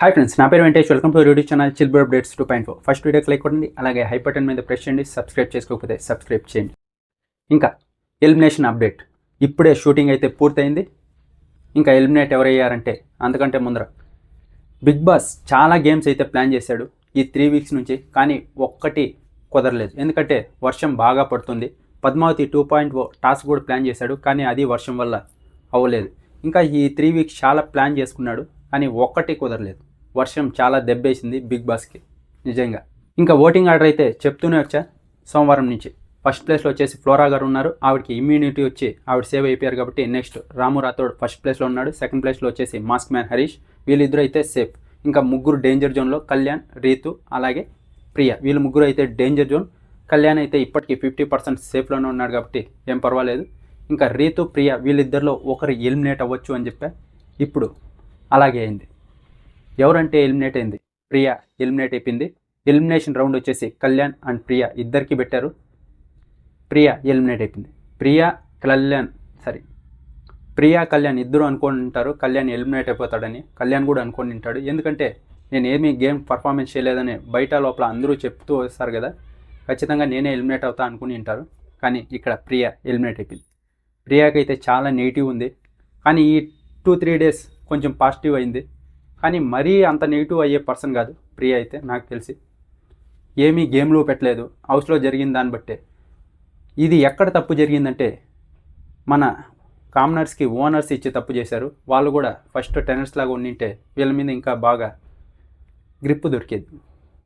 Hi friends, నా పేరు Venkatesh. Welcome to YouTube channel చిల్బర్ అప్డేట్స్ 2.4. ఫస్ట్ వీడియోకి లైక్ కొట్టండి, అలాగే హై బటన్ మీద ప్రెస్ చేయండి. సబ్స్క్రైబ్ చేసుకోకపోతే సబ్స్క్రైబ్ చేయండి. ఇంకా ఎలిమినేషన్ అప్డేట్, ఇప్పుడే షూటింగ్ అయితే పూర్తయింది. ఇంకా ఎలిమినేట్ ఎవరయ్యారంటే అంతకంటే ముందర బిగ్ బాస్ చాలా గేమ్స్ అయితే ప్లాన్ చేశాడు ఈ 3 వీక్స్ నుంచి, కానీ ఒక్కటి కుదరలేదు. ఎందుకంటే వర్షం బాగా పడుతుంది. పద్మావతి 2.0 టాస్క్ కూడా ప్లాన్ చేశాడు, కానీ అది వర్షం వల్ల అవ్వలేదు. ఇంకా ఈ 3 వీక్స్ చాలా ప్లాన్ చేసుకున్నాడు, కానీ ఒక్కటి కుదరలేదు. వర్షం చాలా దెబ్బేసింది బిగ్ బాస్కి నిజంగా. ఇంకా ఓటింగ్ ఆర్డర్ అయితే చెప్తూనే వచ్చా. సోమవారం నుంచి ఫస్ట్ ప్లేస్లో వచ్చేసి ఫ్లోరా గారు ఉన్నారు. ఆవిడకి ఇమ్యూనిటీ వచ్చి ఆవిడ సేవ్ అయిపోయారు కాబట్టి నెక్స్ట్ రాము రాథోడ్ ఫస్ట్ ప్లేస్లో ఉన్నాడు. సెకండ్ ప్లేస్లో వచ్చేసి మాస్క్ మ్యాన్ హరీష్. వీళ్ళిద్దరూ అయితే సేఫ్. ఇంకా ముగ్గురు డేంజర్ జోన్లో కళ్యాణ్, రీతు అలాగే ప్రియా. వీళ్ళు ముగ్గురు అయితే డేంజర్ జోన్. కళ్యాణ్ అయితే ఇప్పటికీ 50% సేఫ్లోనే ఉన్నాడు కాబట్టి ఏం పర్వాలేదు. ఇంకా రీతు, ప్రియా వీళ్ళిద్దరిలో ఒకరు ఎలిమినేట్ అవ్వచ్చు అని చెప్పా. ఇప్పుడు అలాగే అయింది. ఎవరంటే ఎలిమినేట్ అయింది, ప్రియా ఎలిమినేట్ అయిపోయింది. ఎలిమినేషన్ రౌండ్ వచ్చేసి కళ్యాణ్ అండ్ ప్రియా ఇద్దరికి పెట్టారు. ప్రియా ఎలిమినేట్ అయిపోయింది. ప్రియా కళ్యాణ్ ఇద్దరు అనుకొని ఉంటారు కళ్యాణ్ ఎలిమినేట్ అయిపోతాడని. కళ్యాణ్ కూడా అనుకొని ఉంటాడు, ఎందుకంటే నేను ఏమీ గేమ్ పర్ఫార్మెన్స్ చేయలేదని బయట లోపల అందరూ చెప్తూ వస్తారు కదా, ఖచ్చితంగా నేనే ఎలిమినేట్ అవుతా అనుకుని ఉంటారు. కానీ ఇక్కడ ప్రియా ఎలిమినేట్ అయిపోయింది. ప్రియాకి అయితే చాలా నెగిటివ్ ఉంది, కానీ ఈ 2-3 డేస్ కొంచెం పాజిటివ్ అయింది. కానీ మరీ అంత నెగిటివ్ అయ్యే పర్సన్ కాదు ప్రియా అయితే. నాకు తెలిసి ఏమీ గేమ్లో పెట్టలేదు, హౌస్లో జరిగిన దాన్ని బట్టే. ఇది ఎక్కడ తప్పు జరిగిందంటే మన కామనర్స్కి ఓనర్స్ ఇచ్చి తప్పు చేశారు. వాళ్ళు కూడా ఫస్ట్ టెనర్స్ లాగా ఉండింటే వీళ్ళ మీద ఇంకా బాగా గ్రిప్ దొరికేది.